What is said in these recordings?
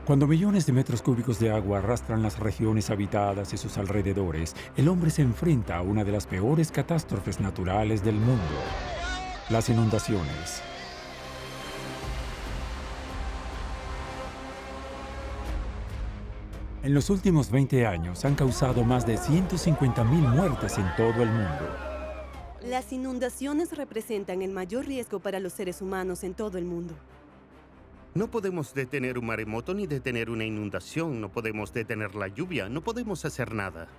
Cuando millones de metros cúbicos de agua arrastran las regiones habitadas y sus alrededores, el hombre se enfrenta a una de las peores catástrofes naturales del mundo: las inundaciones. En los últimos 20 años han causado más de 150.000 muertes en todo el mundo. Las inundaciones representan el mayor riesgo para los seres humanos en todo el mundo. No podemos detener un maremoto ni detener una inundación, no podemos detener la lluvia, no podemos hacer nada.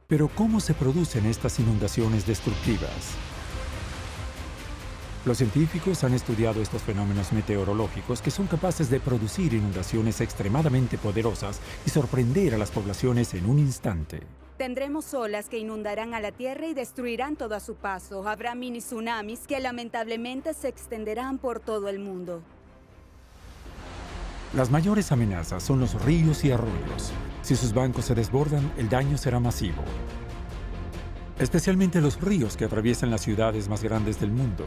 Pero ¿cómo se producen estas inundaciones destructivas? Los científicos han estudiado estos fenómenos meteorológicos que son capaces de producir inundaciones extremadamente poderosas y sorprender a las poblaciones en un instante. Tendremos olas que inundarán a la Tierra y destruirán todo a su paso. Habrá mini tsunamis que lamentablemente se extenderán por todo el mundo. Las mayores amenazas son los ríos y arroyos. Si sus bancos se desbordan, el daño será masivo. Especialmente los ríos que atraviesan las ciudades más grandes del mundo.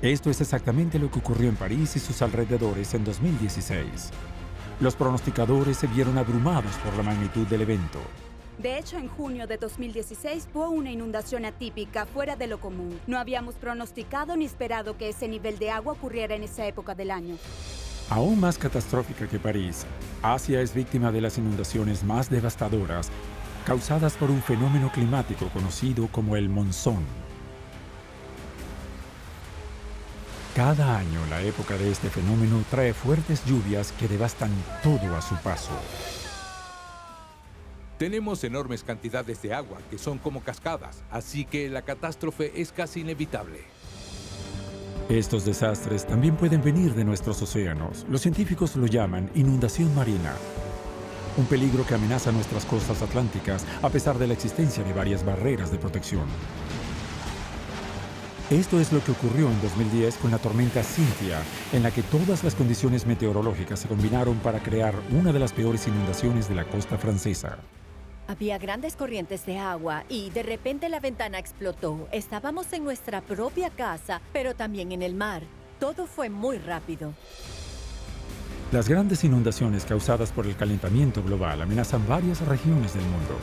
Esto es exactamente lo que ocurrió en París y sus alrededores en 2016. Los pronosticadores se vieron abrumados por la magnitud del evento. De hecho, en junio de 2016 hubo una inundación atípica fuera de lo común. No habíamos pronosticado ni esperado que ese nivel de agua ocurriera en esa época del año. Aún más catastrófica que París, Asia es víctima de las inundaciones más devastadoras causadas por un fenómeno climático conocido como el monzón. Cada año, la época de este fenómeno trae fuertes lluvias que devastan todo a su paso. Tenemos enormes cantidades de agua que son como cascadas, así que la catástrofe es casi inevitable. Estos desastres también pueden venir de nuestros océanos. Los científicos lo llaman inundación marina. Un peligro que amenaza nuestras costas atlánticas a pesar de la existencia de varias barreras de protección. Esto es lo que ocurrió en 2010 con la tormenta Cynthia, en la que todas las condiciones meteorológicas se combinaron para crear una de las peores inundaciones de la costa francesa. Había grandes corrientes de agua y de repente la ventana explotó. Estábamos en nuestra propia casa, pero también en el mar. Todo fue muy rápido. Las grandes inundaciones causadas por el calentamiento global amenazan varias regiones del mundo.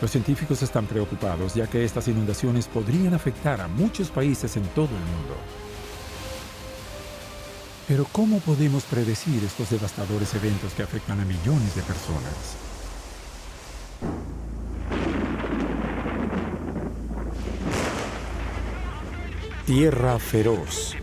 Los científicos están preocupados ya que estas inundaciones podrían afectar a muchos países en todo el mundo. Pero ¿cómo podemos predecir estos devastadores eventos que afectan a millones de personas? Tierra feroz.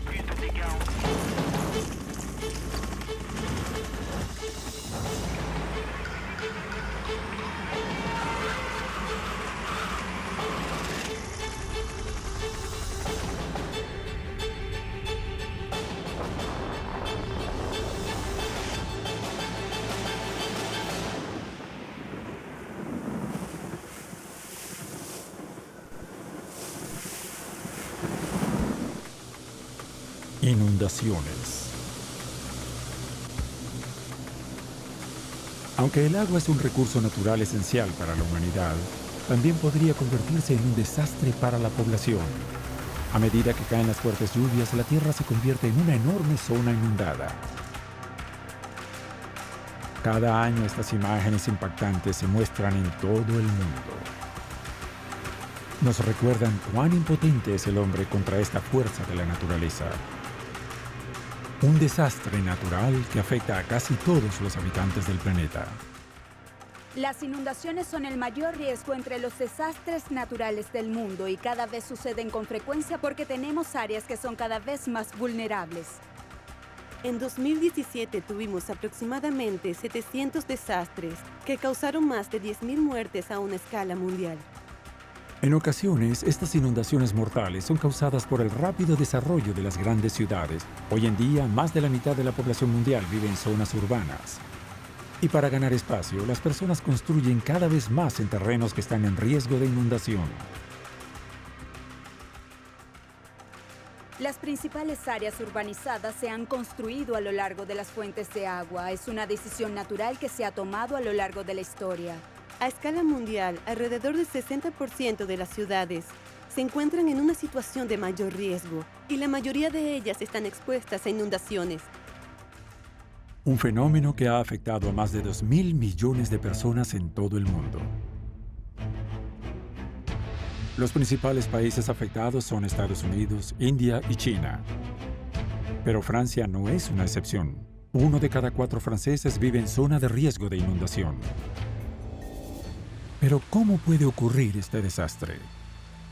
Inundaciones. Aunque el agua es un recurso natural esencial para la humanidad, también podría convertirse en un desastre para la población. A medida que caen las fuertes lluvias, la tierra se convierte en una enorme zona inundada. Cada año estas imágenes impactantes se muestran en todo el mundo. Nos recuerdan cuán impotente es el hombre contra esta fuerza de la naturaleza. Un desastre natural que afecta a casi todos los habitantes del planeta. Las inundaciones son el mayor riesgo entre los desastres naturales del mundo y cada vez suceden con frecuencia porque tenemos áreas que son cada vez más vulnerables. En 2017 tuvimos aproximadamente 700 desastres que causaron más de 10.000 muertes a una escala mundial. En ocasiones, estas inundaciones mortales son causadas por el rápido desarrollo de las grandes ciudades. Hoy en día, más de la mitad de la población mundial vive en zonas urbanas. Y para ganar espacio, las personas construyen cada vez más en terrenos que están en riesgo de inundación. Las principales áreas urbanizadas se han construido a lo largo de las fuentes de agua. Es una decisión natural que se ha tomado a lo largo de la historia. A escala mundial, alrededor del 60% de las ciudades se encuentran en una situación de mayor riesgo y la mayoría de ellas están expuestas a inundaciones. Un fenómeno que ha afectado a más de 2.000 millones de personas en todo el mundo. Los principales países afectados son Estados Unidos, India y China. Pero Francia no es una excepción. 1 de cada 4 franceses vive en zona de riesgo de inundación. Pero ¿cómo puede ocurrir este desastre?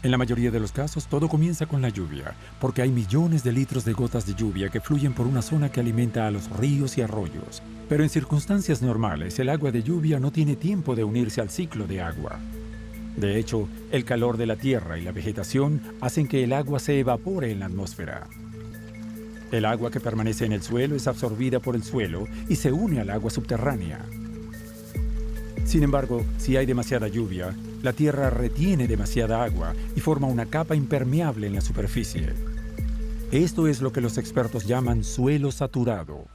En la mayoría de los casos, todo comienza con la lluvia, porque hay millones de litros de gotas de lluvia que fluyen por una zona que alimenta a los ríos y arroyos. Pero en circunstancias normales, el agua de lluvia no tiene tiempo de unirse al ciclo de agua. De hecho, el calor de la tierra y la vegetación hacen que el agua se evapore en la atmósfera. El agua que permanece en el suelo es absorbida por el suelo y se une al agua subterránea. Sin embargo, si hay demasiada lluvia, la tierra retiene demasiada agua y forma una capa impermeable en la superficie. Esto es lo que los expertos llaman suelo saturado.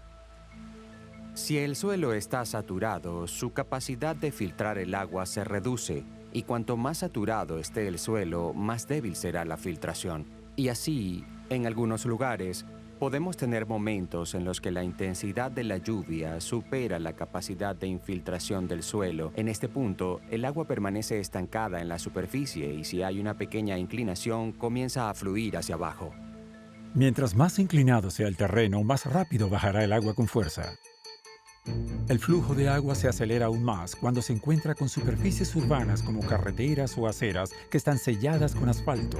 Si el suelo está saturado, su capacidad de filtrar el agua se reduce, y cuanto más saturado esté el suelo, más débil será la filtración. Y así, en algunos lugares, podemos tener momentos en los que la intensidad de la lluvia supera la capacidad de infiltración del suelo. En este punto, el agua permanece estancada en la superficie y si hay una pequeña inclinación, comienza a fluir hacia abajo. Mientras más inclinado sea el terreno, más rápido bajará el agua con fuerza. El flujo de agua se acelera aún más cuando se encuentra con superficies urbanas como carreteras o aceras que están selladas con asfalto.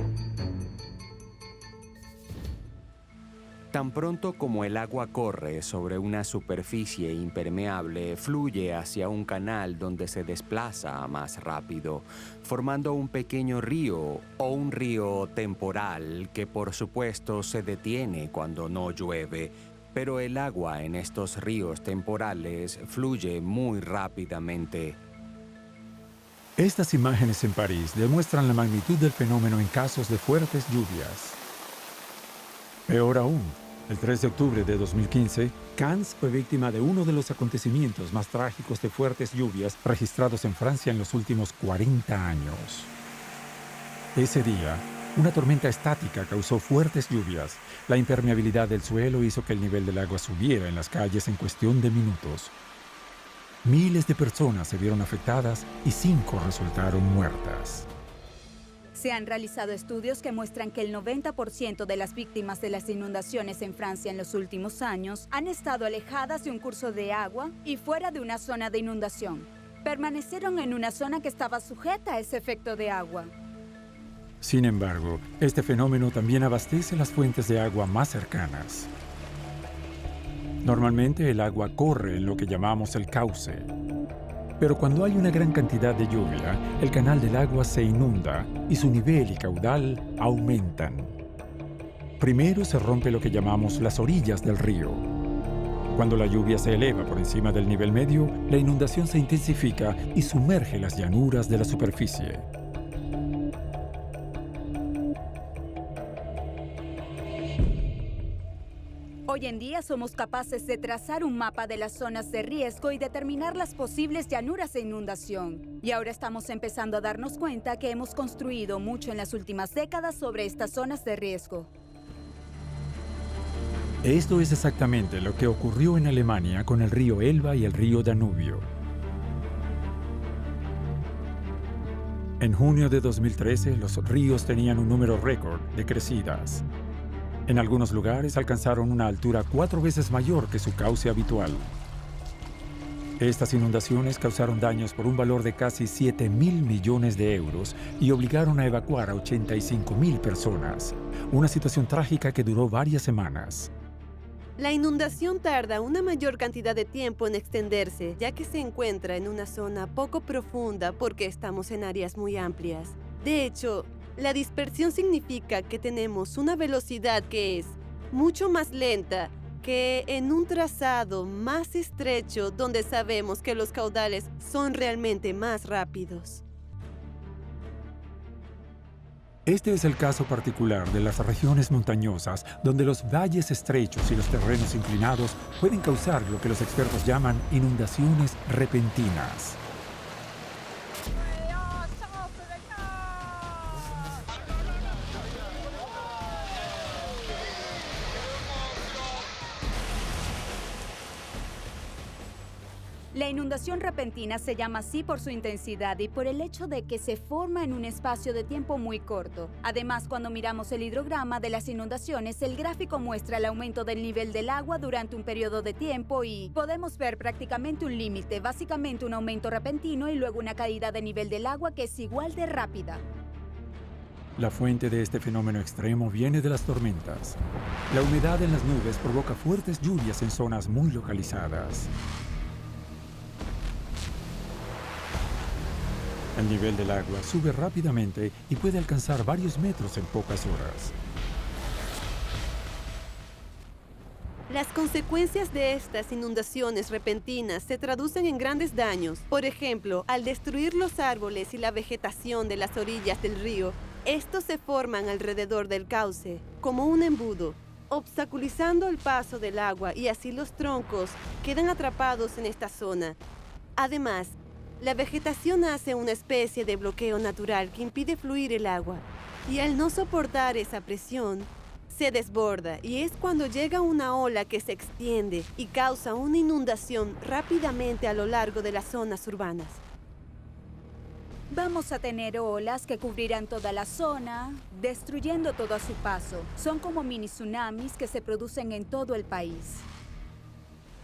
Tan pronto como el agua corre sobre una superficie impermeable, fluye hacia un canal donde se desplaza más rápido, formando un pequeño río o un río temporal que por supuesto se detiene cuando no llueve. Pero el agua en estos ríos temporales fluye muy rápidamente. Estas imágenes en París demuestran la magnitud del fenómeno en casos de fuertes lluvias. Peor aún, el 3 de octubre de 2015, Cannes fue víctima de uno de los acontecimientos más trágicos de fuertes lluvias registrados en Francia en los últimos 40 años. Ese día, una tormenta estática causó fuertes lluvias. La impermeabilidad del suelo hizo que el nivel del agua subiera en las calles en cuestión de minutos. Miles de personas se vieron afectadas y 5 resultaron muertas. Se han realizado estudios que muestran que el 90% de las víctimas de las inundaciones en Francia en los últimos años han estado alejadas de un curso de agua y fuera de una zona de inundación. Permanecieron en una zona que estaba sujeta a ese efecto de agua. Sin embargo, este fenómeno también abastece las fuentes de agua más cercanas. Normalmente el agua corre en lo que llamamos el cauce. Pero cuando hay una gran cantidad de lluvia, el canal del agua se inunda y su nivel y caudal aumentan. Primero se rompe lo que llamamos las orillas del río. Cuando la lluvia se eleva por encima del nivel medio, la inundación se intensifica y sumerge las llanuras de la superficie. Hoy en día somos capaces de trazar un mapa de las zonas de riesgo y determinar las posibles llanuras de inundación. Y ahora estamos empezando a darnos cuenta que hemos construido mucho en las últimas décadas sobre estas zonas de riesgo. Esto es exactamente lo que ocurrió en Alemania con el río Elba y el río Danubio. En junio de 2013, los ríos tenían un número récord de crecidas. En algunos lugares alcanzaron una altura 4 veces mayor que su cauce habitual. Estas inundaciones causaron daños por un valor de casi 7.000 millones de euros y obligaron a evacuar a 85.000 personas. Una situación trágica que duró varias semanas. La inundación tarda una mayor cantidad de tiempo en extenderse, ya que se encuentra en una zona poco profunda porque estamos en áreas muy amplias. De hecho, la dispersión significa que tenemos una velocidad que es mucho más lenta que en un trazado más estrecho donde sabemos que los caudales son realmente más rápidos. Este es el caso particular de las regiones montañosas, donde los valles estrechos y los terrenos inclinados pueden causar lo que los expertos llaman inundaciones repentinas. La inundación repentina se llama así por su intensidad y por el hecho de que se forma en un espacio de tiempo muy corto. Además, cuando miramos el hidrograma de las inundaciones, el gráfico muestra el aumento del nivel del agua durante un periodo de tiempo y podemos ver prácticamente un límite, básicamente un aumento repentino y luego una caída de nivel del agua que es igual de rápida. La fuente de este fenómeno extremo viene de las tormentas. La humedad en las nubes provoca fuertes lluvias en zonas muy localizadas. El nivel del agua sube rápidamente y puede alcanzar varios metros en pocas horas. Las consecuencias de estas inundaciones repentinas se traducen en grandes daños. Por ejemplo, al destruir los árboles y la vegetación de las orillas del río, estos se forman alrededor del cauce, como un embudo, obstaculizando el paso del agua y así los troncos quedan atrapados en esta zona. Además, la vegetación hace una especie de bloqueo natural que impide fluir el agua. Y al no soportar esa presión, se desborda y es cuando llega una ola que se extiende y causa una inundación rápidamente a lo largo de las zonas urbanas. Vamos a tener olas que cubrirán toda la zona, destruyendo todo a su paso. Son como mini tsunamis que se producen en todo el país.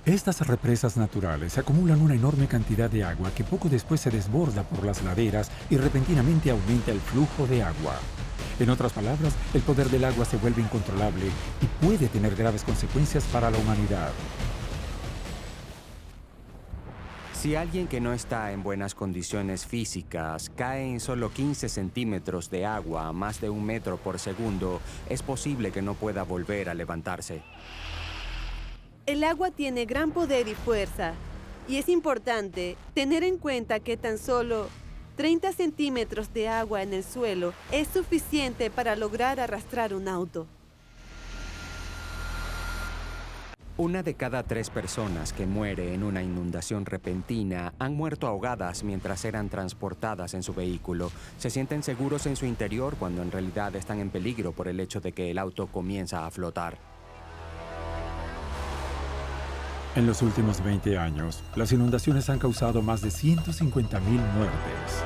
Estas represas naturales acumulan una enorme cantidad de agua que poco después se desborda por las laderas y repentinamente aumenta el flujo de agua. En otras palabras, el poder del agua se vuelve incontrolable y puede tener graves consecuencias para la humanidad. Si alguien que no está en buenas condiciones físicas cae en solo 15 centímetros de agua a más de 1 metro por segundo, es posible que no pueda volver a levantarse. El agua tiene gran poder y fuerza, y es importante tener en cuenta que tan solo 30 centímetros de agua en el suelo es suficiente para lograr arrastrar un auto. 1 de cada 3 personas que muere en una inundación repentina han muerto ahogadas mientras eran transportadas en su vehículo. Se sienten seguros en su interior cuando en realidad están en peligro por el hecho de que el auto comienza a flotar. En los últimos 20 años, las inundaciones han causado más de 150.000 muertes.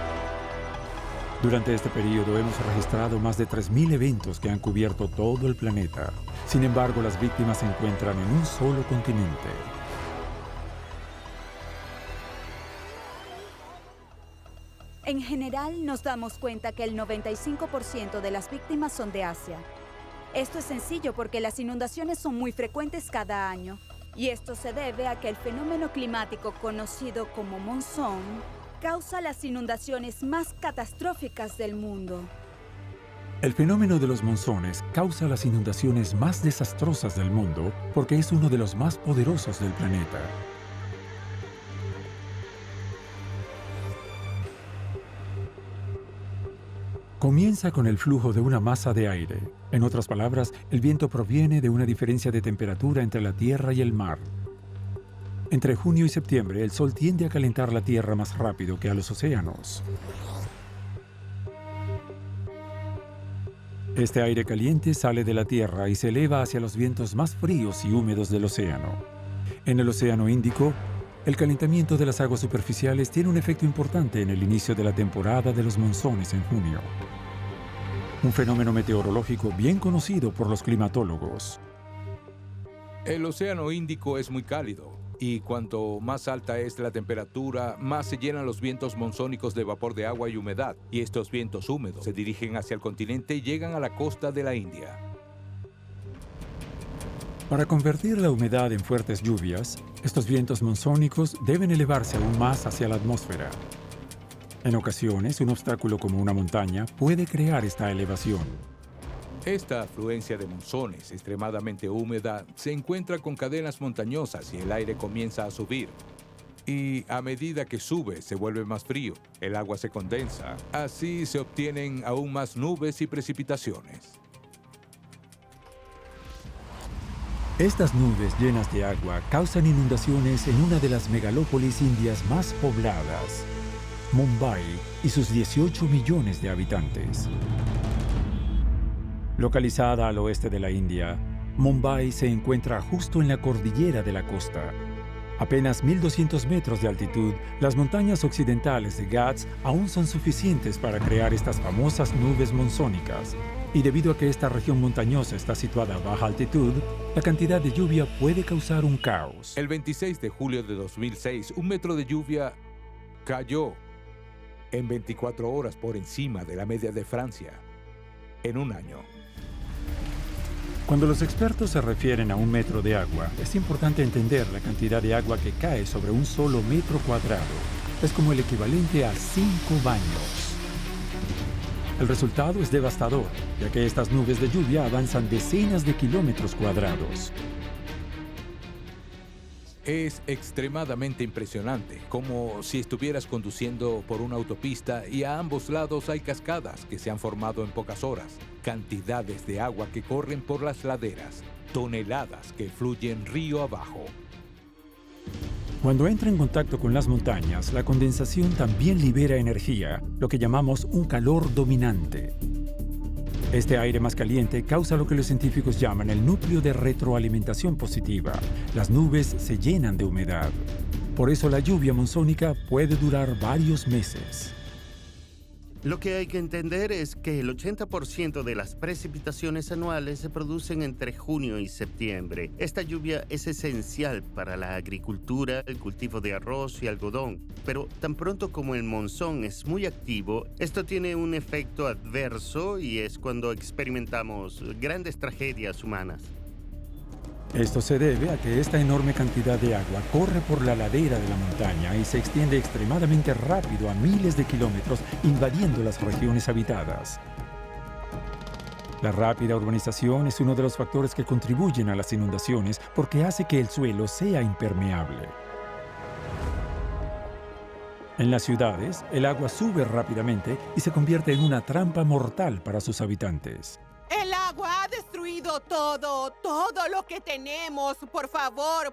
Durante este periodo hemos registrado más de 3.000 eventos que han cubierto todo el planeta. Sin embargo, las víctimas se encuentran en un solo continente. En general, nos damos cuenta que el 95% de las víctimas son de Asia. Esto es sencillo porque las inundaciones son muy frecuentes cada año. Y esto se debe a que el fenómeno climático conocido como monzón causa las inundaciones más catastróficas del mundo. El fenómeno de los monzones causa las inundaciones más desastrosas del mundo porque es uno de los más poderosos del planeta. Comienza con el flujo de una masa de aire. En otras palabras, el viento proviene de una diferencia de temperatura entre la Tierra y el mar. Entre junio y septiembre, el sol tiende a calentar la Tierra más rápido que a los océanos. Este aire caliente sale de la Tierra y se eleva hacia los vientos más fríos y húmedos del océano. En el Océano Índico, el calentamiento de las aguas superficiales tiene un efecto importante en el inicio de la temporada de los monzones en junio. Un fenómeno meteorológico bien conocido por los climatólogos. El Océano Índico es muy cálido y cuanto más alta es la temperatura, más se llenan los vientos monzónicos de vapor de agua y humedad. Y estos vientos húmedos se dirigen hacia el continente y llegan a la costa de la India. Para convertir la humedad en fuertes lluvias, estos vientos monzónicos deben elevarse aún más hacia la atmósfera. En ocasiones, un obstáculo como una montaña puede crear esta elevación. Esta afluencia de monzones extremadamente húmeda se encuentra con cadenas montañosas y el aire comienza a subir. Y a medida que sube, se vuelve más frío, el agua se condensa. Así se obtienen aún más nubes y precipitaciones. Estas nubes llenas de agua causan inundaciones en una de las megalópolis indias más pobladas, Mumbai y sus 18 millones de habitantes. Localizada al oeste de la India, Mumbai se encuentra justo en la cordillera de la costa. Apenas 1.200 metros de altitud, las montañas occidentales de Ghats aún son suficientes para crear estas famosas nubes monzónicas. Y debido a que esta región montañosa está situada a baja altitud, la cantidad de lluvia puede causar un caos. El 26 de julio de 2006, un metro de lluvia cayó en 24 horas por encima de la media de Francia en un año. Cuando los expertos se refieren a un metro de agua, es importante entender la cantidad de agua que cae sobre un solo metro cuadrado. Es como el equivalente a 5 baños. El resultado es devastador, ya que estas nubes de lluvia avanzan decenas de kilómetros cuadrados. Es extremadamente impresionante, como si estuvieras conduciendo por una autopista y a ambos lados hay cascadas que se han formado en pocas horas, cantidades de agua que corren por las laderas, toneladas que fluyen río abajo. Cuando entra en contacto con las montañas, la condensación también libera energía, lo que llamamos un calor dominante. Este aire más caliente causa lo que los científicos llaman el núcleo de retroalimentación positiva. Las nubes se llenan de humedad. Por eso la lluvia monzónica puede durar varios meses. Lo que hay que entender es que el 80% de las precipitaciones anuales se producen entre junio y septiembre. Esta lluvia es esencial para la agricultura, el cultivo de arroz y algodón, pero tan pronto como el monzón es muy activo, esto tiene un efecto adverso y es cuando experimentamos grandes tragedias humanas. Esto se debe a que esta enorme cantidad de agua corre por la ladera de la montaña y se extiende extremadamente rápido a miles de kilómetros, invadiendo las regiones habitadas. La rápida urbanización es uno de los factores que contribuyen a las inundaciones porque hace que el suelo sea impermeable. En las ciudades, el agua sube rápidamente y se convierte en una trampa mortal para sus habitantes. El agua ha destruido todo lo que tenemos. Por favor,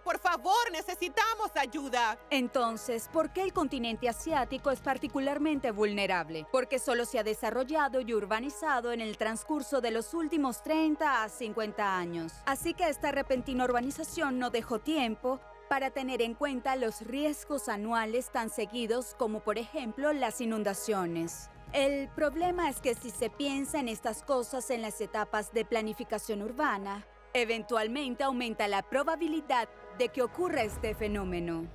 necesitamos ayuda. Entonces, ¿por qué el continente asiático es particularmente vulnerable? Porque solo se ha desarrollado y urbanizado en el transcurso de los últimos 30 a 50 años. Así que esta repentina urbanización no dejó tiempo para tener en cuenta los riesgos anuales tan seguidos como, por ejemplo, las inundaciones. El problema es que si se piensa en estas cosas en las etapas de planificación urbana, eventualmente aumenta la probabilidad de que ocurra este fenómeno.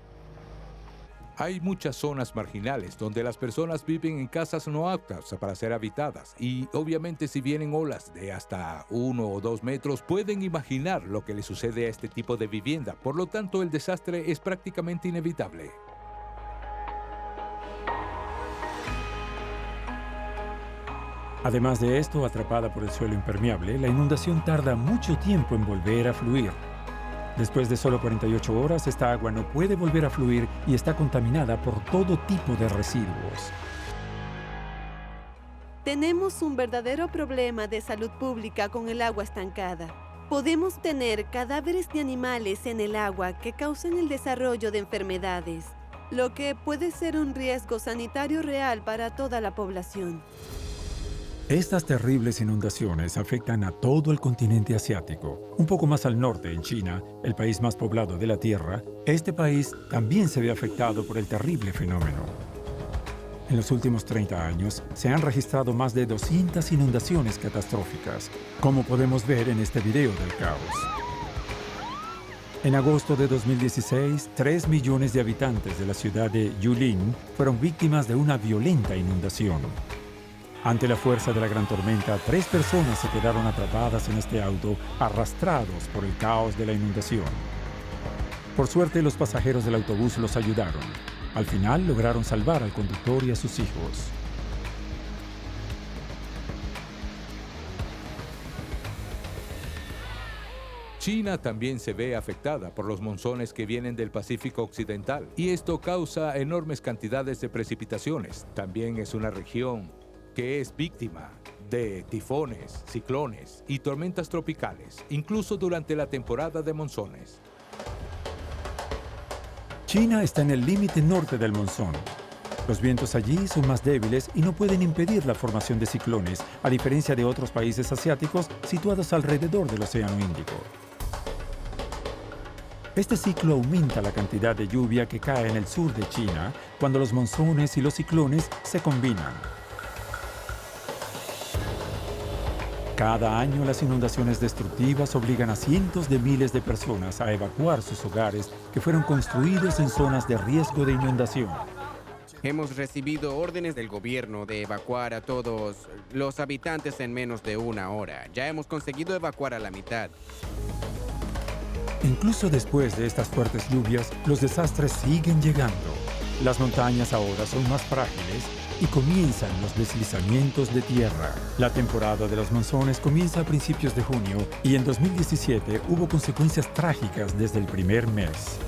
Hay muchas zonas marginales donde las personas viven en casas no aptas para ser habitadas y obviamente si vienen olas de hasta 1 o 2 metros pueden imaginar lo que le sucede a este tipo de vivienda. Por lo tanto, el desastre es prácticamente inevitable. Además de esto, atrapada por el suelo impermeable, la inundación tarda mucho tiempo en volver a fluir. Después de solo 48 horas, esta agua no puede volver a fluir y está contaminada por todo tipo de residuos. Tenemos un verdadero problema de salud pública con el agua estancada. Podemos tener cadáveres de animales en el agua que causan el desarrollo de enfermedades, lo que puede ser un riesgo sanitario real para toda la población. Estas terribles inundaciones afectan a todo el continente asiático. Un poco más al norte, en China, el país más poblado de la Tierra, este país también se ve afectado por el terrible fenómeno. En los últimos 30 años, se han registrado más de 200 inundaciones catastróficas, como podemos ver en este video del caos. En agosto de 2016, 3 millones de habitantes de la ciudad de Yulin fueron víctimas de una violenta inundación. Ante la fuerza de la gran tormenta, 3 personas se quedaron atrapadas en este auto, arrastrados por el caos de la inundación. Por suerte, los pasajeros del autobús los ayudaron. Al final, lograron salvar al conductor y a sus hijos. China también se ve afectada por los monzones que vienen del Pacífico Occidental, y esto causa enormes cantidades de precipitaciones. También es una región que es víctima de tifones, ciclones y tormentas tropicales, incluso durante la temporada de monzones. China está en el límite norte del monzón. Los vientos allí son más débiles y no pueden impedir la formación de ciclones, a diferencia de otros países asiáticos situados alrededor del Océano Índico. Este ciclo aumenta la cantidad de lluvia que cae en el sur de China cuando los monzones y los ciclones se combinan. Cada año las inundaciones destructivas obligan a cientos de miles de personas a evacuar sus hogares que fueron construidos en zonas de riesgo de inundación. Hemos recibido órdenes del gobierno de evacuar a todos los habitantes en menos de una hora. Ya hemos conseguido evacuar a la mitad. Incluso después de estas fuertes lluvias, los desastres siguen llegando. Las montañas ahora son más frágiles y comienzan los deslizamientos de tierra. La temporada de los monzones comienza a principios de junio y en 2017 hubo consecuencias trágicas desde el primer mes.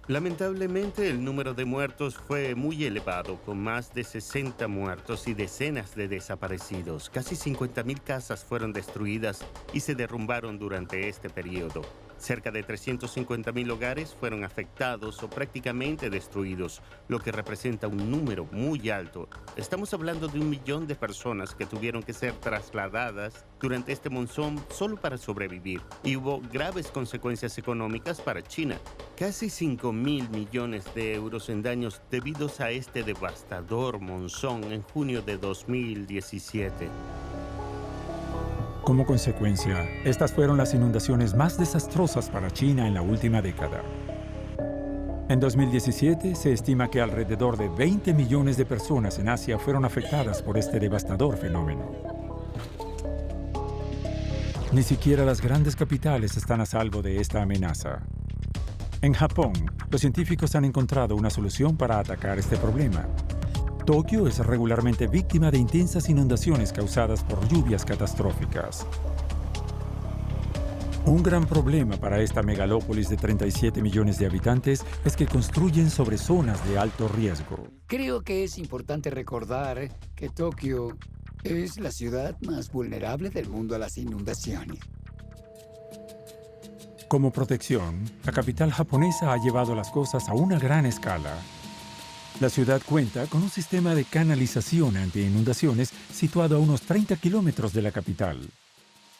Lamentablemente, el número de muertos fue muy elevado, con más de 60 muertos y decenas de desaparecidos. Casi 50.000 casas fueron destruidas y se derrumbaron durante este periodo. Cerca de 350.000 hogares fueron afectados o prácticamente destruidos, lo que representa un número muy alto. Estamos hablando de 1 millón de personas que tuvieron que ser trasladadas durante este monzón solo para sobrevivir. Y hubo graves consecuencias económicas para China. Casi 5.000 millones de euros en daños debidos a este devastador monzón en junio de 2017. Como consecuencia, estas fueron las inundaciones más desastrosas para China en la última década. En 2017, se estima que alrededor de 20 millones de personas en Asia fueron afectadas por este devastador fenómeno. Ni siquiera las grandes capitales están a salvo de esta amenaza. En Japón, los científicos han encontrado una solución para atacar este problema. Tokio es regularmente víctima de intensas inundaciones causadas por lluvias catastróficas. Un gran problema para esta megalópolis de 37 millones de habitantes es que construyen sobre zonas de alto riesgo. Creo que es importante recordar que Tokio es la ciudad más vulnerable del mundo a las inundaciones. Como protección, la capital japonesa ha llevado las cosas a una gran escala. La ciudad cuenta con un sistema de canalización anti-inundaciones situado a unos 30 kilómetros de la capital.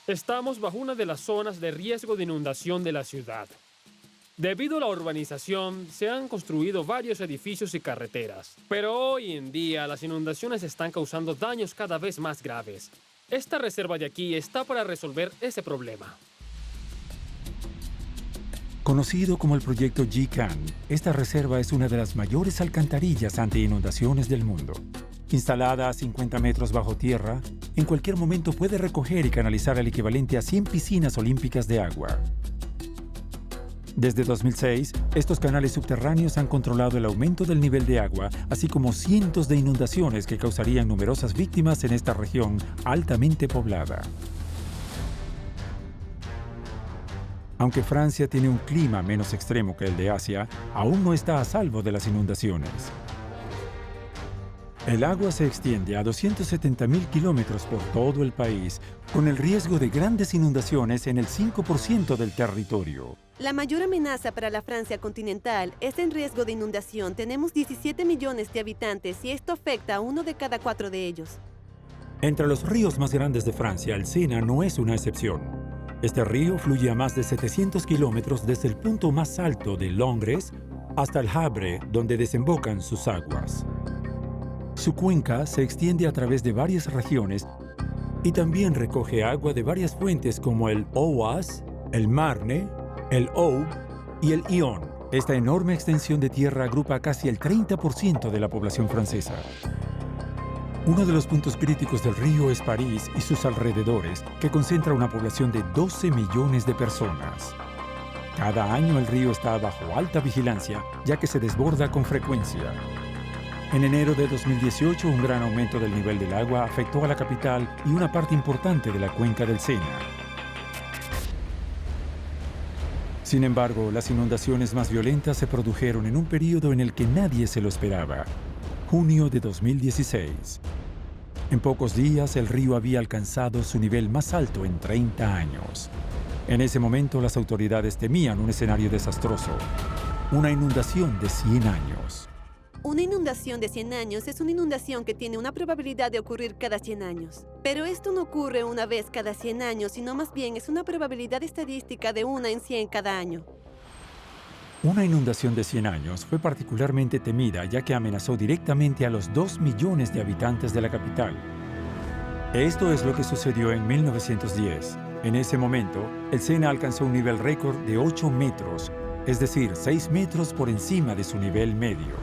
Estamos bajo una de las zonas de riesgo de inundación de la ciudad. Debido a la urbanización, se han construido varios edificios y carreteras. Pero hoy en día, las inundaciones están causando daños cada vez más graves. Esta reserva de aquí está para resolver ese problema. Conocido como el proyecto Ji-Kan, esta reserva es una de las mayores alcantarillas anti-inundaciones del mundo. Instalada a 50 metros bajo tierra, en cualquier momento puede recoger y canalizar el equivalente a 100 piscinas olímpicas de agua. Desde 2006, estos canales subterráneos han controlado el aumento del nivel de agua, así como cientos de inundaciones que causarían numerosas víctimas en esta región altamente poblada. Aunque Francia tiene un clima menos extremo que el de Asia, aún no está a salvo de las inundaciones. El agua se extiende a 270.000 kilómetros por todo el país, con el riesgo de grandes inundaciones en el 5% del territorio. La mayor amenaza para la Francia continental es en riesgo de inundación. Tenemos 17 millones de habitantes y esto afecta a 1 de cada 4 de ellos. Entre los ríos más grandes de Francia, el Sena no es una excepción. Este río fluye a más de 700 kilómetros desde el punto más alto de Londres hasta el Havre, donde desembocan sus aguas. Su cuenca se extiende a través de varias regiones y también recoge agua de varias fuentes como el Oise, el Marne, el Aube y el Yonne. Esta enorme extensión de tierra agrupa casi el 30% de la población francesa. Uno de los puntos críticos del río es París y sus alrededores, que concentra una población de 12 millones de personas. Cada año el río está bajo alta vigilancia, ya que se desborda con frecuencia. En enero de 2018, un gran aumento del nivel del agua afectó a la capital y una parte importante de la cuenca del Sena. Sin embargo, las inundaciones más violentas se produjeron en un periodo en el que nadie se lo esperaba: junio de 2016. En pocos días, el río había alcanzado su nivel más alto en 30 años. En ese momento, las autoridades temían un escenario desastroso: una inundación de 100 años. Una inundación de 100 años es una inundación que tiene una probabilidad de ocurrir cada 100 años. Pero esto no ocurre una vez cada 100 años, sino más bien es una probabilidad estadística de 1 en 100 cada año. Una inundación de 100 años fue particularmente temida ya que amenazó directamente a los 2 millones de habitantes de la capital. Esto es lo que sucedió en 1910. En ese momento, el Sena alcanzó un nivel récord de 8 metros, es decir, 6 metros por encima de su nivel medio.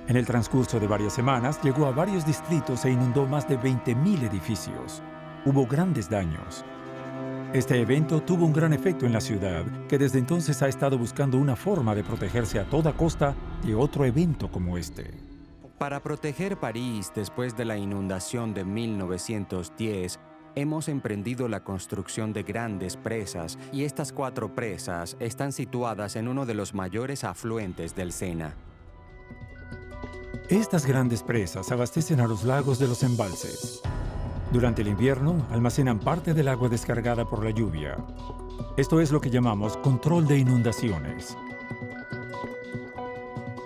En el transcurso de varias semanas, llegó a varios distritos e inundó más de 20.000 edificios. Hubo grandes daños. Este evento tuvo un gran efecto en la ciudad, que desde entonces ha estado buscando una forma de protegerse a toda costa de otro evento como este. Para proteger París después de la inundación de 1910, hemos emprendido la construcción de grandes presas y estas 4 presas están situadas en uno de los mayores afluentes del Sena. Estas grandes presas abastecen a los lagos de los embalses. Durante el invierno, almacenan parte del agua descargada por la lluvia. Esto es lo que llamamos control de inundaciones.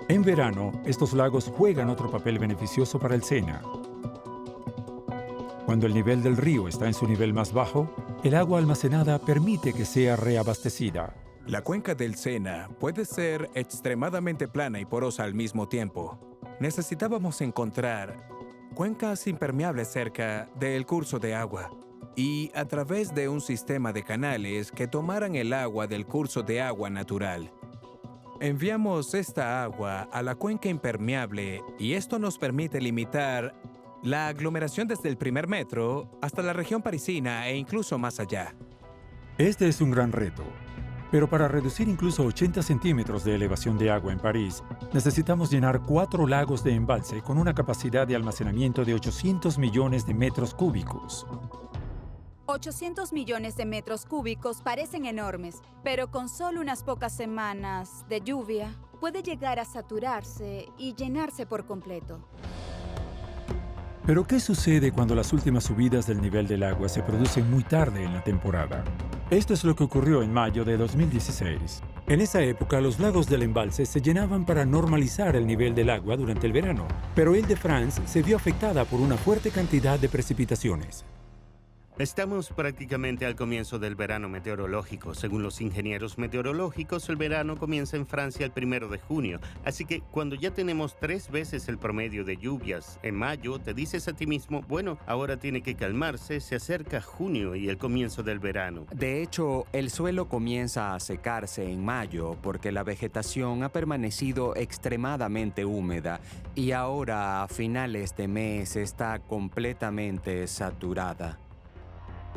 En verano, estos lagos juegan otro papel beneficioso para el Sena. Cuando el nivel del río está en su nivel más bajo, el agua almacenada permite que sea reabastecida. La cuenca del Sena puede ser extremadamente plana y porosa al mismo tiempo. Necesitábamos encontrar cuencas impermeables cerca del curso de agua y a través de un sistema de canales que tomaran el agua del curso de agua natural. Enviamos esta agua a la cuenca impermeable y esto nos permite limitar la aglomeración desde el primer metro hasta la región parisina e incluso más allá. Este es un gran reto. Pero para reducir incluso 80 centímetros de elevación de agua en París, necesitamos llenar 4 lagos de embalse con una capacidad de almacenamiento de 800 millones de metros cúbicos. 800 millones de metros cúbicos parecen enormes, pero con solo unas pocas semanas de lluvia, puede llegar a saturarse y llenarse por completo. Pero ¿qué sucede cuando las últimas subidas del nivel del agua se producen muy tarde en la temporada? Esto es lo que ocurrió en mayo de 2016. En esa época, los lagos del embalse se llenaban para normalizar el nivel del agua durante el verano, pero Île-de-France se vio afectada por una fuerte cantidad de precipitaciones. Estamos prácticamente al comienzo del verano meteorológico. Según los ingenieros meteorológicos, el verano comienza en Francia el 1 de junio. Así que cuando ya tenemos 3 veces el promedio de lluvias en mayo, te dices a ti mismo, bueno, ahora tiene que calmarse, se acerca junio y el comienzo del verano. De hecho, el suelo comienza a secarse en mayo porque la vegetación ha permanecido extremadamente húmeda y ahora a finales de mes está completamente saturada.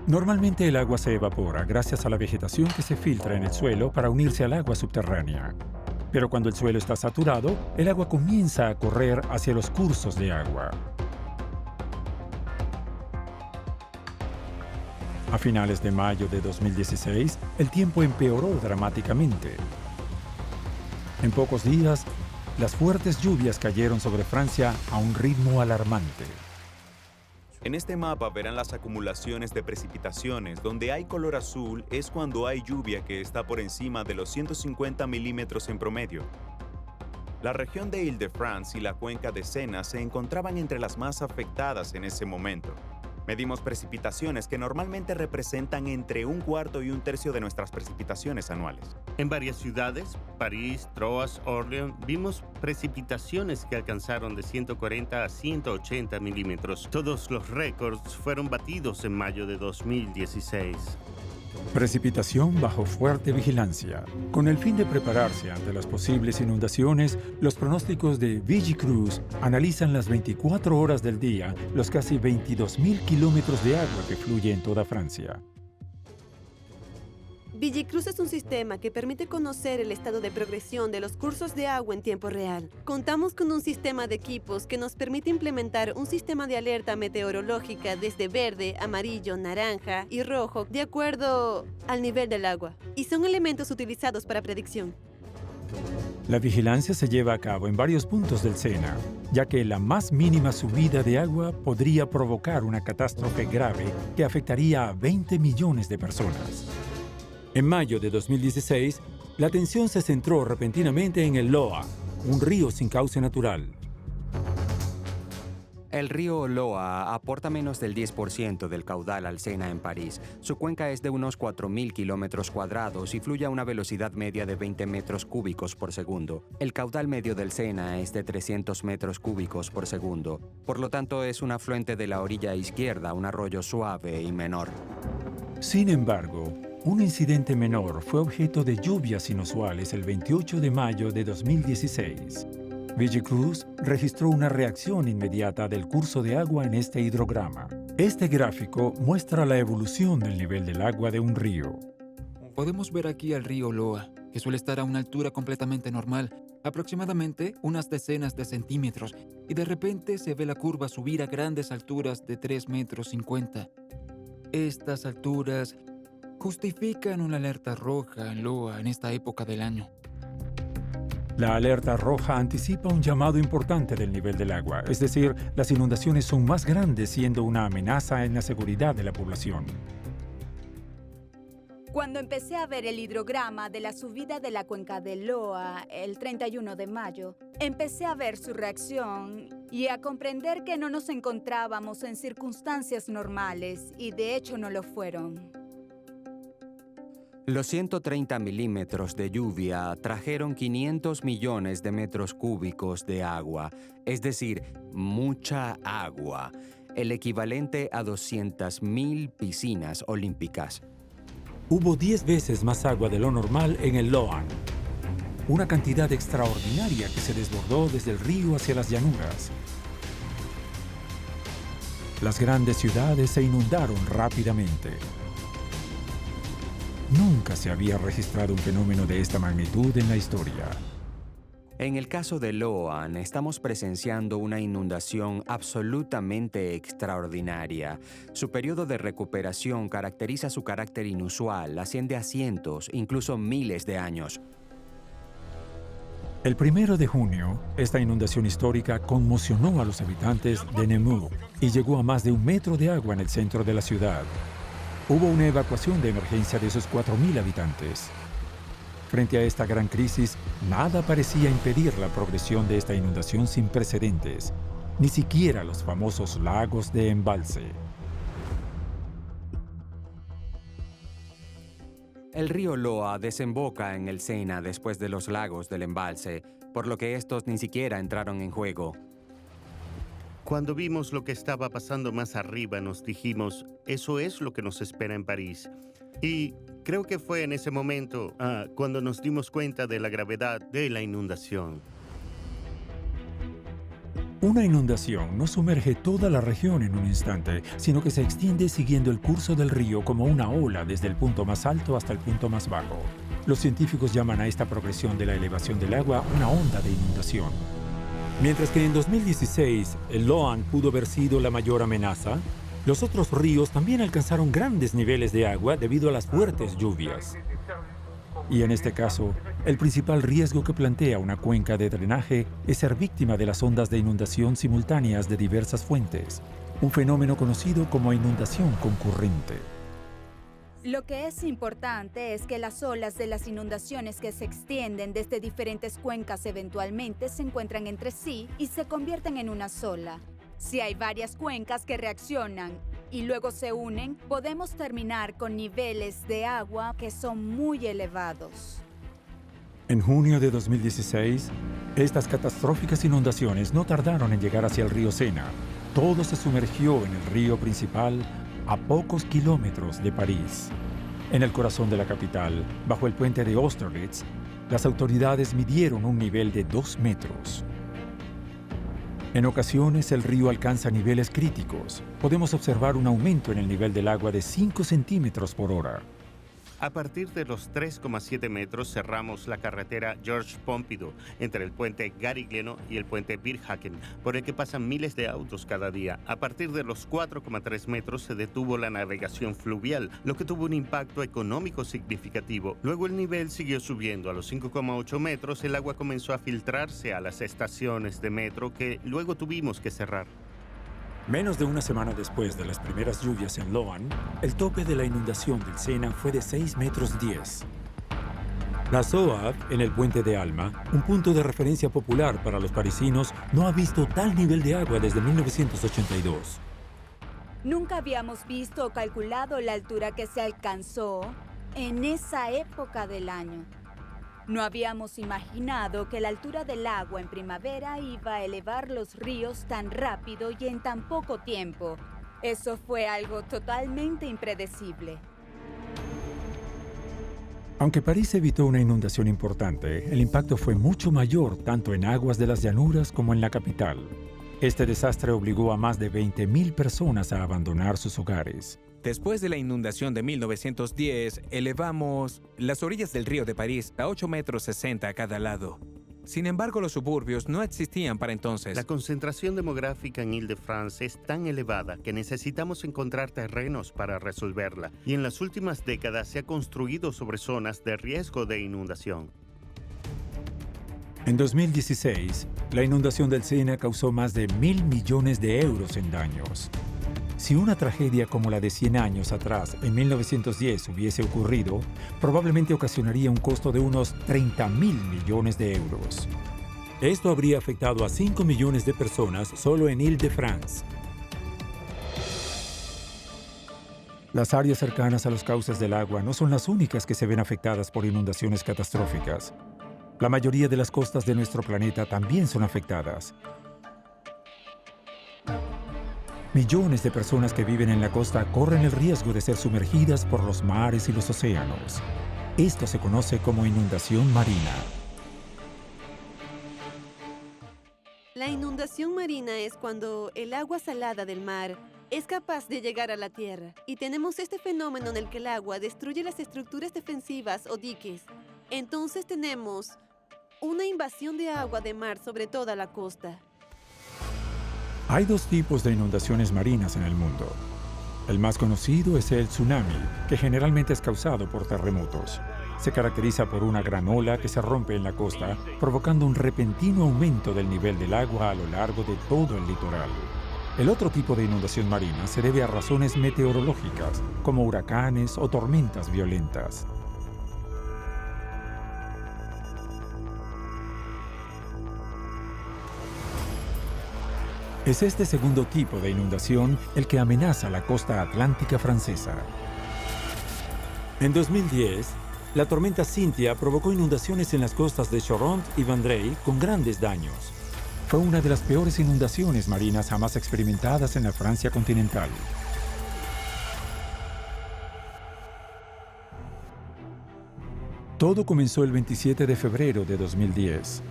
Normalmente el agua se evapora gracias a la vegetación que se filtra en el suelo para unirse al agua subterránea. Pero cuando el suelo está saturado, el agua comienza a correr hacia los cursos de agua. A finales de mayo de 2016, el tiempo empeoró dramáticamente. En pocos días, las fuertes lluvias cayeron sobre Francia a un ritmo alarmante. En este mapa verán las acumulaciones de precipitaciones. Donde hay color azul es cuando hay lluvia que está por encima de los 150 milímetros en promedio. La región de Île-de-France y la cuenca de Sena se encontraban entre las más afectadas en ese momento. Medimos precipitaciones que normalmente representan entre 1/4 y 1/3 de nuestras precipitaciones anuales. En varias ciudades, París, Troyes, Orléans, vimos precipitaciones que alcanzaron de 140 a 180 milímetros. Todos los récords fueron batidos en mayo de 2016. Precipitación bajo fuerte vigilancia. Con el fin de prepararse ante las posibles inundaciones, los pronósticos de Vigicruise analizan las 24 horas del día los casi 22.000 kilómetros de agua que fluye en toda Francia. Vigicruise es un sistema que permite conocer el estado de progresión de los cursos de agua en tiempo real. Contamos con un sistema de equipos que nos permite implementar un sistema de alerta meteorológica desde verde, amarillo, naranja y rojo de acuerdo al nivel del agua. Y son elementos utilizados para predicción. La vigilancia se lleva a cabo en varios puntos del Sena, ya que la más mínima subida de agua podría provocar una catástrofe grave que afectaría a 20 millones de personas. En mayo de 2016, la atención se centró repentinamente en el Loa, un río sin cauce natural. El río Loa aporta menos del 10% del caudal al Sena en París. Su cuenca es de unos 4.000 kilómetros cuadrados y fluye a una velocidad media de 20 metros cúbicos por segundo. El caudal medio del Sena es de 300 metros cúbicos por segundo. Por lo tanto, es un afluente de la orilla izquierda, un arroyo suave y menor. Sin embargo, un incidente menor fue objeto de lluvias inusuales el 28 de mayo de 2016. Villecruz registró una reacción inmediata del curso de agua en este hidrograma. Este gráfico muestra la evolución del nivel del agua de un río. Podemos ver aquí al río Loa, que suele estar a una altura completamente normal, aproximadamente unas decenas de centímetros, y de repente se ve la curva subir a grandes alturas de 3,50 metros. Estas alturas justifican una alerta roja en Loa en esta época del año. La alerta roja anticipa un llamado importante del nivel del agua, es decir, las inundaciones son más grandes, siendo una amenaza en la seguridad de la población. Cuando empecé a ver el hidrograma de la subida de la cuenca del Loa el 31 de mayo, empecé a ver su reacción y a comprender que no nos encontrábamos en circunstancias normales, y de hecho no lo fueron. Los 130 milímetros de lluvia trajeron 500 millones de metros cúbicos de agua, es decir, mucha agua, el equivalente a 200.000 piscinas olímpicas. Hubo 10 veces más agua de lo normal en el Loan, una cantidad extraordinaria que se desbordó desde el río hacia las llanuras. Las grandes ciudades se inundaron rápidamente. Nunca se había registrado un fenómeno de esta magnitud en la historia. En el caso de Loan, estamos presenciando una inundación absolutamente extraordinaria. Su periodo de recuperación caracteriza su carácter inusual, asciende a cientos, incluso miles de años. El 1 de junio, esta inundación histórica conmocionó a los habitantes de Namur y llegó a más de 1 metro de agua en el centro de la ciudad. Hubo una evacuación de emergencia de esos 4.000 habitantes. Frente a esta gran crisis, nada parecía impedir la progresión de esta inundación sin precedentes, ni siquiera los famosos lagos de embalse. El río Loa desemboca en el Sena después de los lagos del embalse, por lo que estos ni siquiera entraron en juego. Cuando vimos lo que estaba pasando más arriba, nos dijimos, eso es lo que nos espera en París. Y creo que fue en ese momento cuando nos dimos cuenta de la gravedad de la inundación. Una inundación no sumerge toda la región en un instante, sino que se extiende siguiendo el curso del río como una ola desde el punto más alto hasta el punto más bajo. Los científicos llaman a esta progresión de la elevación del agua una onda de inundación. Mientras que en 2016 el Loan pudo haber sido la mayor amenaza, los otros ríos también alcanzaron grandes niveles de agua debido a las fuertes lluvias. Y en este caso, el principal riesgo que plantea una cuenca de drenaje es ser víctima de las ondas de inundación simultáneas de diversas fuentes, un fenómeno conocido como inundación concurrente. Lo que es importante es que las olas de las inundaciones que se extienden desde diferentes cuencas eventualmente se encuentran entre sí y se convierten en una sola. Si hay varias cuencas que reaccionan y luego se unen, podemos terminar con niveles de agua que son muy elevados. En junio de 2016, estas catastróficas inundaciones no tardaron en llegar hacia el río Sena. Todo se sumergió en el río principal a pocos kilómetros de París. En el corazón de la capital, bajo el puente de Austerlitz, las autoridades midieron un nivel de 2 metros. En ocasiones, el río alcanza niveles críticos. Podemos observar un aumento en el nivel del agua de 5 centímetros por hora. A partir de los 3,7 metros cerramos la carretera Georges Pompidou entre el puente Garigliano y el puente Birhaken, por el que pasan miles de autos cada día. A partir de los 4,3 metros se detuvo la navegación fluvial, lo que tuvo un impacto económico significativo. Luego el nivel siguió subiendo. A los 5,8 metros el agua comenzó a filtrarse a las estaciones de metro que luego tuvimos que cerrar. Menos de una semana después de las primeras lluvias en Loan, el tope de la inundación del Sena fue de 6,10 metros. La SOAV, en el puente de Alma, un punto de referencia popular para los parisinos, no ha visto tal nivel de agua desde 1982. Nunca habíamos visto o calculado la altura que se alcanzó en esa época del año. No habíamos imaginado que la altura del agua en primavera iba a elevar los ríos tan rápido y en tan poco tiempo. Eso fue algo totalmente impredecible. Aunque París evitó una inundación importante, el impacto fue mucho mayor tanto en aguas de las llanuras como en la capital. Este desastre obligó a más de 20.000 personas a abandonar sus hogares. Después de la inundación de 1910, elevamos las orillas del río de París a 8,60 metros a cada lado. Sin embargo, los suburbios no existían para entonces. La concentración demográfica en Île-de-France es tan elevada que necesitamos encontrar terrenos para resolverla, y en las últimas décadas se ha construido sobre zonas de riesgo de inundación. En 2016, la inundación del Sena causó más de 1.000 millones de euros en daños. Si una tragedia como la de 100 años atrás, en 1910, hubiese ocurrido, probablemente ocasionaría un costo de unos 30.000 millones de euros. Esto habría afectado a 5 millones de personas solo en Île-de-France. Las áreas cercanas a los cauces del agua no son las únicas que se ven afectadas por inundaciones catastróficas. La mayoría de las costas de nuestro planeta también son afectadas. Millones de personas que viven en la costa corren el riesgo de ser sumergidas por los mares y los océanos. Esto se conoce como inundación marina. La inundación marina es cuando el agua salada del mar es capaz de llegar a la tierra. Y tenemos este fenómeno en el que el agua destruye las estructuras defensivas o diques. Entonces tenemos una invasión de agua de mar sobre toda la costa. Hay dos tipos de inundaciones marinas en el mundo. El más conocido es el tsunami, que generalmente es causado por terremotos. Se caracteriza por una gran ola que se rompe en la costa, provocando un repentino aumento del nivel del agua a lo largo de todo el litoral. El otro tipo de inundación marina se debe a razones meteorológicas, como huracanes o tormentas violentas. Es este segundo tipo de inundación el que amenaza la costa atlántica francesa. En 2010, la tormenta Cynthia provocó inundaciones en las costas de Charente y Vendrell con grandes daños. Fue una de las peores inundaciones marinas jamás experimentadas en la Francia continental. Todo comenzó el 27 de febrero de 2010.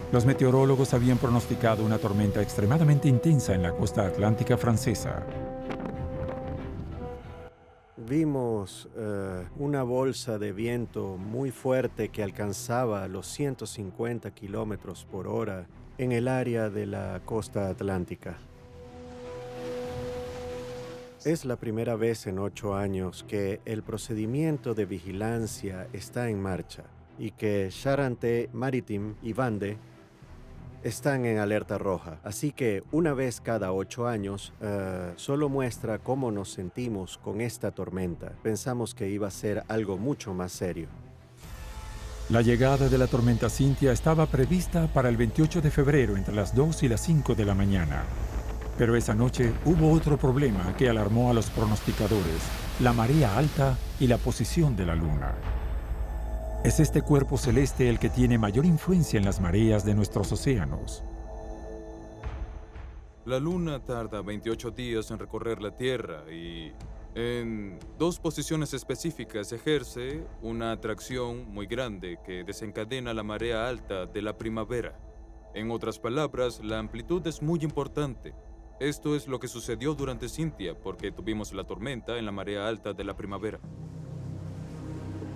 Los meteorólogos habían pronosticado una tormenta extremadamente intensa en la costa atlántica francesa. Vimos una bolsa de viento muy fuerte que alcanzaba los 150 kilómetros por hora en el área de la costa atlántica. Es la primera vez en 8 años que el procedimiento de vigilancia está en marcha y que Charente-Maritime y Vendée están en alerta roja. Así que una vez cada 8 años, solo muestra cómo nos sentimos con esta tormenta. Pensamos que iba a ser algo mucho más serio. La llegada de la tormenta Cynthia estaba prevista para el 28 de febrero entre las 2 y las 5 de la mañana. Pero esa noche hubo otro problema que alarmó a los pronosticadores: la marea alta y la posición de la luna. Es este cuerpo celeste el que tiene mayor influencia en las mareas de nuestros océanos. La Luna tarda 28 días en recorrer la Tierra y en 2 posiciones específicas ejerce una atracción muy grande que desencadena la marea alta de la primavera. En otras palabras, la amplitud es muy importante. Esto es lo que sucedió durante Cynthia, porque tuvimos la tormenta en la marea alta de la primavera.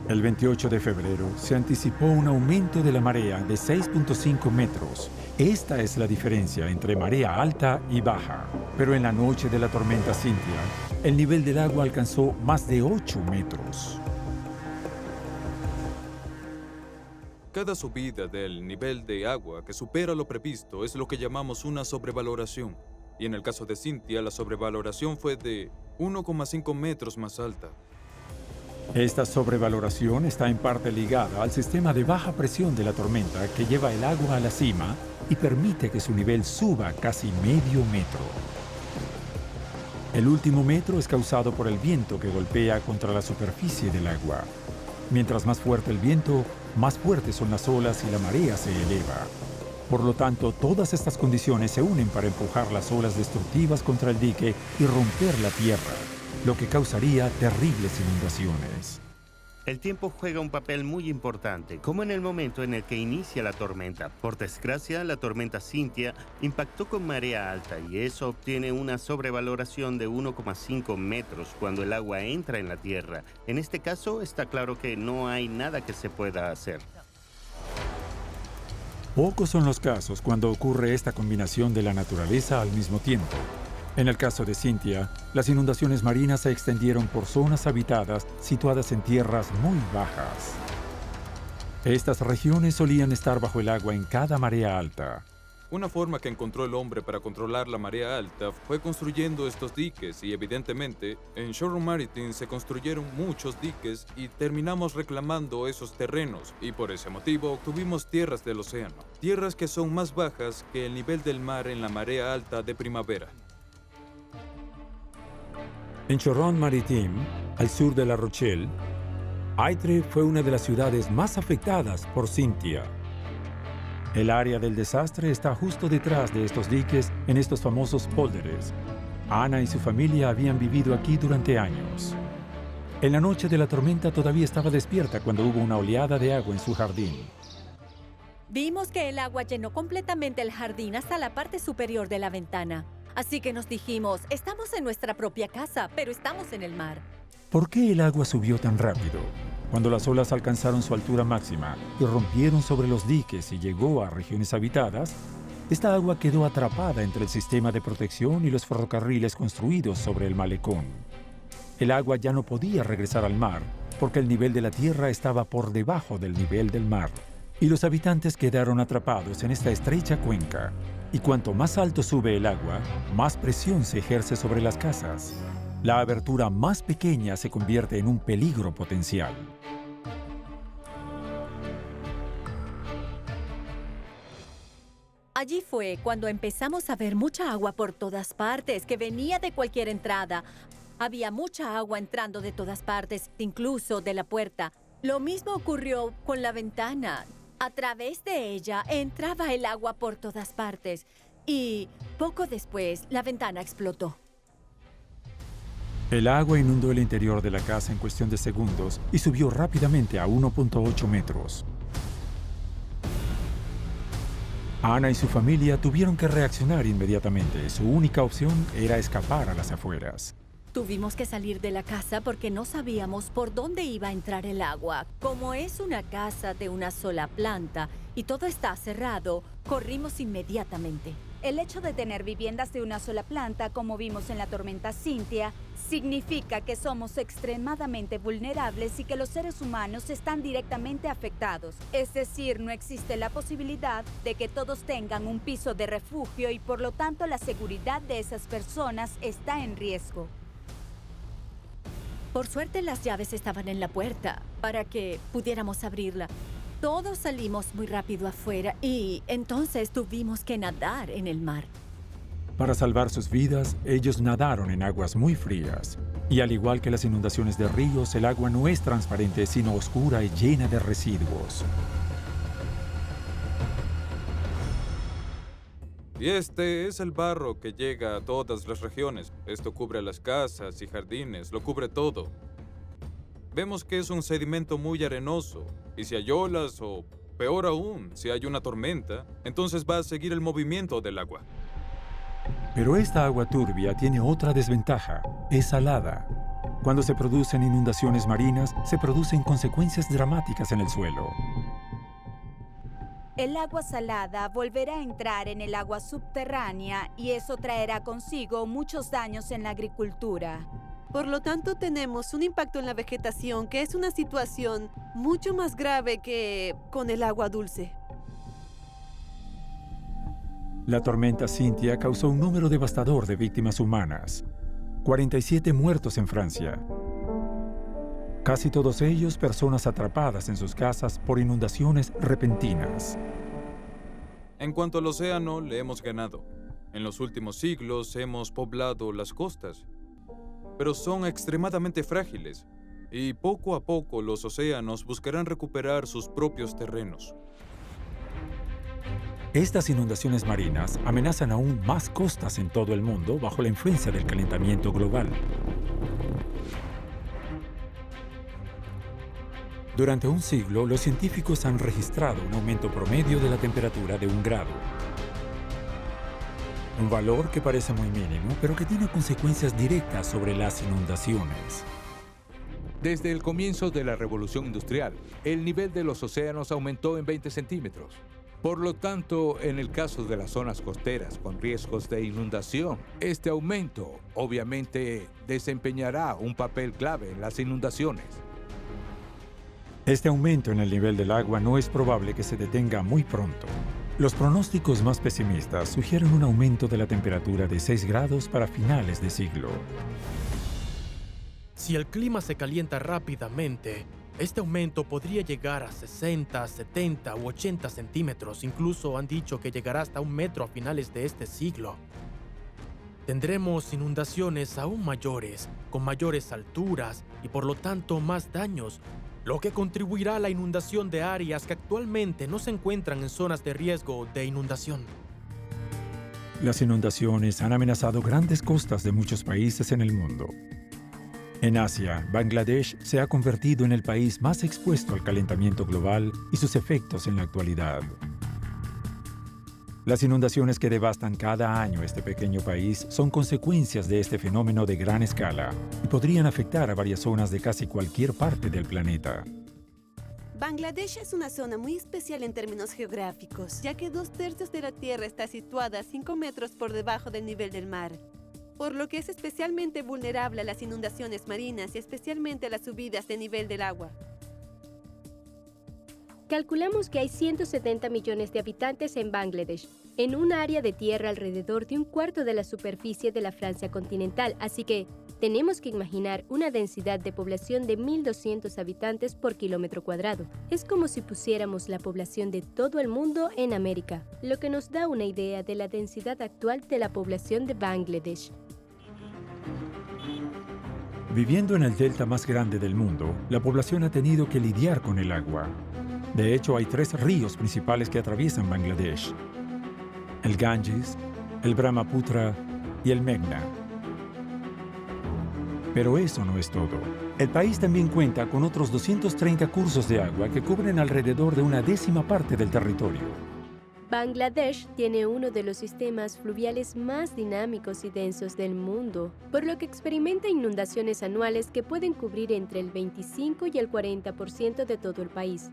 El 28 de febrero se anticipó un aumento de la marea de 6.5 metros. Esta es la diferencia entre marea alta y baja. Pero en la noche de la tormenta Cynthia, el nivel del agua alcanzó más de 8 metros. Cada subida del nivel de agua que supera lo previsto es lo que llamamos una sobrevaloración. Y en el caso de Cynthia, la sobrevaloración fue de 1,5 metros más alta. Esta sobrevaloración está en parte ligada al sistema de baja presión de la tormenta que lleva el agua a la cima y permite que su nivel suba casi medio metro. El último metro es causado por el viento que golpea contra la superficie del agua. Mientras más fuerte el viento, más fuertes son las olas y la marea se eleva. Por lo tanto, todas estas condiciones se unen para empujar las olas destructivas contra el dique y romper la tierra, lo que causaría terribles inundaciones. El tiempo juega un papel muy importante, como en el momento en el que inicia la tormenta. Por desgracia, la tormenta Cynthia impactó con marea alta y eso obtiene una sobrevaloración de 1,5 metros cuando el agua entra en la tierra. En este caso, está claro que no hay nada que se pueda hacer. Pocos son los casos cuando ocurre esta combinación de la naturaleza al mismo tiempo. En el caso de Cynthia, las inundaciones marinas se extendieron por zonas habitadas situadas en tierras muy bajas. Estas regiones solían estar bajo el agua en cada marea alta. Una forma que encontró el hombre para controlar la marea alta fue construyendo estos diques y evidentemente en Shoreham Maritime se construyeron muchos diques y terminamos reclamando esos terrenos y por ese motivo obtuvimos tierras del océano, tierras que son más bajas que el nivel del mar en la marea alta de primavera. En Shoreham Maritime, al sur de La Rochelle, Aitre fue una de las ciudades más afectadas por Cynthia. El área del desastre está justo detrás de estos diques en estos famosos pólderes. Ana y su familia habían vivido aquí durante años. En la noche de la tormenta todavía estaba despierta cuando hubo una oleada de agua en su jardín. Vimos que el agua llenó completamente el jardín hasta la parte superior de la ventana. Así que nos dijimos, estamos en nuestra propia casa, pero estamos en el mar. ¿Por qué el agua subió tan rápido? Cuando las olas alcanzaron su altura máxima y rompieron sobre los diques y llegó a regiones habitadas, esta agua quedó atrapada entre el sistema de protección y los ferrocarriles construidos sobre el malecón. El agua ya no podía regresar al mar porque el nivel de la tierra estaba por debajo del nivel del mar. Y los habitantes quedaron atrapados en esta estrecha cuenca. Y cuanto más alto sube el agua, más presión se ejerce sobre las casas. La abertura más pequeña se convierte en un peligro potencial. Allí fue cuando empezamos a ver mucha agua por todas partes, que venía de cualquier entrada. Había mucha agua entrando de todas partes, incluso de la puerta. Lo mismo ocurrió con la ventana. A través de ella entraba el agua por todas partes y poco después la ventana explotó. El agua inundó el interior de la casa en cuestión de segundos y subió rápidamente a 1.8 metros. Ana y su familia tuvieron que reaccionar inmediatamente. Su única opción era escapar a las afueras. Tuvimos que salir de la casa porque no sabíamos por dónde iba a entrar el agua. Como es una casa de una sola planta y todo está cerrado, corrimos inmediatamente. El hecho de tener viviendas de una sola planta, como vimos en la tormenta Cynthia, significa que somos extremadamente vulnerables y que los seres humanos están directamente afectados. Es decir, no existe la posibilidad de que todos tengan un piso de refugio y por lo tanto la seguridad de esas personas está en riesgo. Por suerte las llaves estaban en la puerta para que pudiéramos abrirla. Todos salimos muy rápido afuera y entonces tuvimos que nadar en el mar. Para salvar sus vidas, ellos nadaron en aguas muy frías. Y al igual que las inundaciones de ríos, el agua no es transparente, sino oscura y llena de residuos. Y este es el barro que llega a todas las regiones. Esto cubre las casas y jardines, lo cubre todo. Vemos que es un sedimento muy arenoso, y si hay olas o, peor aún, si hay una tormenta, entonces va a seguir el movimiento del agua. Pero esta agua turbia tiene otra desventaja, es salada. Cuando se producen inundaciones marinas, se producen consecuencias dramáticas en el suelo. El agua salada volverá a entrar en el agua subterránea y eso traerá consigo muchos daños en la agricultura. Por lo tanto, tenemos un impacto en la vegetación que es una situación mucho más grave que con el agua dulce. La tormenta Cynthia causó un número devastador de víctimas humanas. 47 muertos en Francia. Casi todos ellos personas atrapadas en sus casas por inundaciones repentinas. En cuanto al océano, le hemos ganado. En los últimos siglos hemos poblado las costas, pero son extremadamente frágiles y poco a poco los océanos buscarán recuperar sus propios terrenos. Estas inundaciones marinas amenazan aún más costas en todo el mundo bajo la influencia del calentamiento global. Durante un siglo, los científicos han registrado un aumento promedio de la temperatura de 1 grado. Un valor que parece muy mínimo, pero que tiene consecuencias directas sobre las inundaciones. Desde el comienzo de la Revolución Industrial, el nivel de los océanos aumentó en 20 centímetros. Por lo tanto, en el caso de las zonas costeras con riesgos de inundación, este aumento obviamente desempeñará un papel clave en las inundaciones. Este aumento en el nivel del agua no es probable que se detenga muy pronto. Los pronósticos más pesimistas sugieren un aumento de la temperatura de 6 grados para finales de siglo. Si el clima se calienta rápidamente, este aumento podría llegar a 60, 70 u 80 centímetros. Incluso han dicho que llegará hasta 1 metro a finales de este siglo. Tendremos inundaciones aún mayores, con mayores alturas y por lo tanto más daños, lo que contribuirá a la inundación de áreas que actualmente no se encuentran en zonas de riesgo de inundación. Las inundaciones han amenazado grandes costas de muchos países en el mundo. En Asia, Bangladesh se ha convertido en el país más expuesto al calentamiento global y sus efectos en la actualidad. Las inundaciones que devastan cada año este pequeño país son consecuencias de este fenómeno de gran escala y podrían afectar a varias zonas de casi cualquier parte del planeta. Bangladesh es una zona muy especial en términos geográficos, ya que 2/3 de la tierra está situada a 5 metros por debajo del nivel del mar, por lo que es especialmente vulnerable a las inundaciones marinas y especialmente a las subidas de nivel del agua. Calculamos que hay 170 millones de habitantes en Bangladesh, en un área de tierra alrededor de 1/4 de la superficie de la Francia continental, así que tenemos que imaginar una densidad de población de 1.200 habitantes por kilómetro cuadrado. Es como si pusiéramos la población de todo el mundo en América, lo que nos da una idea de la densidad actual de la población de Bangladesh. Viviendo en el delta más grande del mundo, la población ha tenido que lidiar con el agua. De hecho, hay 3 ríos principales que atraviesan Bangladesh: el Ganges, el Brahmaputra y el Meghna. Pero eso no es todo. El país también cuenta con otros 230 cursos de agua que cubren alrededor de 1/10 parte del territorio. Bangladesh tiene uno de los sistemas fluviales más dinámicos y densos del mundo, por lo que experimenta inundaciones anuales que pueden cubrir entre el 25 y el 40% de todo el país.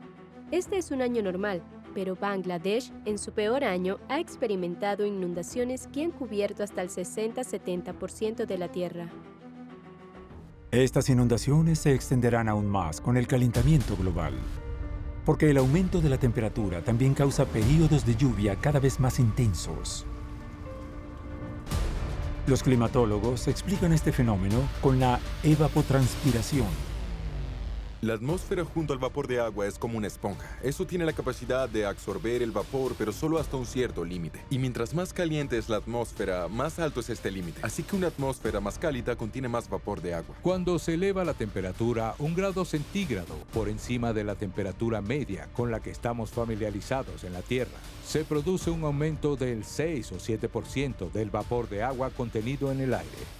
Este es un año normal, pero Bangladesh, en su peor año, ha experimentado inundaciones que han cubierto hasta el 60-70% de la tierra. Estas inundaciones se extenderán aún más con el calentamiento global, porque el aumento de la temperatura también causa períodos de lluvia cada vez más intensos. Los climatólogos explican este fenómeno con la evapotranspiración. La atmósfera junto al vapor de agua es como una esponja. Eso tiene la capacidad de absorber el vapor, pero solo hasta un cierto límite. Y mientras más caliente es la atmósfera, más alto es este límite. Así que una atmósfera más cálida contiene más vapor de agua. Cuando se eleva la temperatura 1 grado centígrado por encima de la temperatura media con la que estamos familiarizados en la Tierra, se produce un aumento del 6 o 7% del vapor de agua contenido en el aire.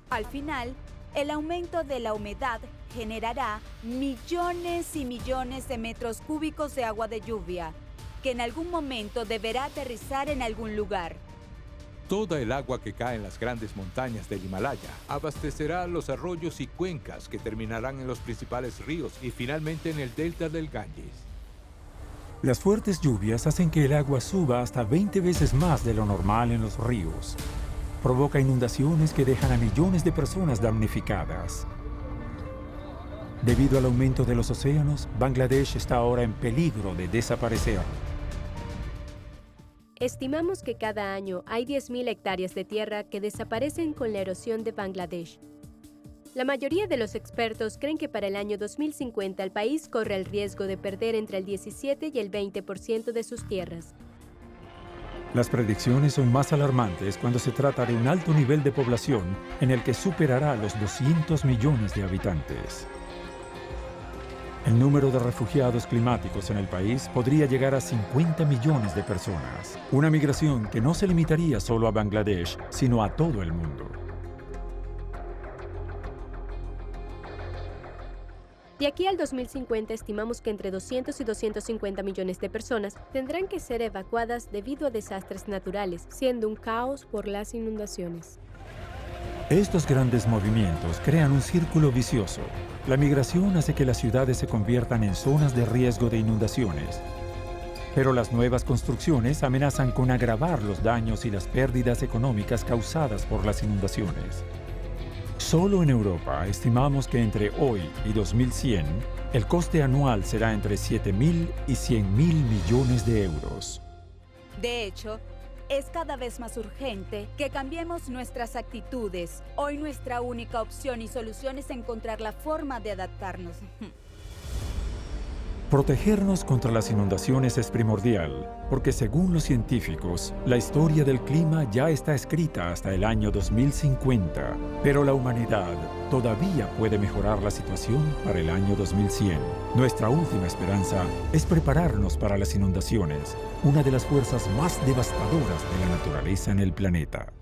Al final, el aumento de la humedad generará millones y millones de metros cúbicos de agua de lluvia, que en algún momento deberá aterrizar en algún lugar. Toda el agua que cae en las grandes montañas del Himalaya abastecerá los arroyos y cuencas que terminarán en los principales ríos y finalmente en el delta del Ganges. Las fuertes lluvias hacen que el agua suba hasta 20 veces más de lo normal en los ríos. Provoca inundaciones que dejan a millones de personas damnificadas. Debido al aumento de los océanos, Bangladesh está ahora en peligro de desaparecer. Estimamos que cada año hay 10.000 hectáreas de tierra que desaparecen con la erosión de Bangladesh. La mayoría de los expertos creen que para el año 2050 el país corre el riesgo de perder entre el 17 y el 20% de sus tierras. Las predicciones son más alarmantes cuando se trata de un alto nivel de población en el que superará los 200 millones de habitantes. El número de refugiados climáticos en el país podría llegar a 50 millones de personas. Una migración que no se limitaría solo a Bangladesh, sino a todo el mundo. De aquí al 2050 estimamos que entre 200 y 250 millones de personas tendrán que ser evacuadas debido a desastres naturales, siendo un caos por las inundaciones. Estos grandes movimientos crean un círculo vicioso. La migración hace que las ciudades se conviertan en zonas de riesgo de inundaciones. Pero las nuevas construcciones amenazan con agravar los daños y las pérdidas económicas causadas por las inundaciones. Solo en Europa estimamos que entre hoy y 2100, el coste anual será entre 7.000 y 100.000 millones de euros. De hecho, es cada vez más urgente que cambiemos nuestras actitudes. Hoy nuestra única opción y solución es encontrar la forma de adaptarnos. Protegernos contra las inundaciones es primordial, porque según los científicos, la historia del clima ya está escrita hasta el año 2050, pero la humanidad todavía puede mejorar la situación para el año 2100. Nuestra última esperanza es prepararnos para las inundaciones, una de las fuerzas más devastadoras de la naturaleza en el planeta.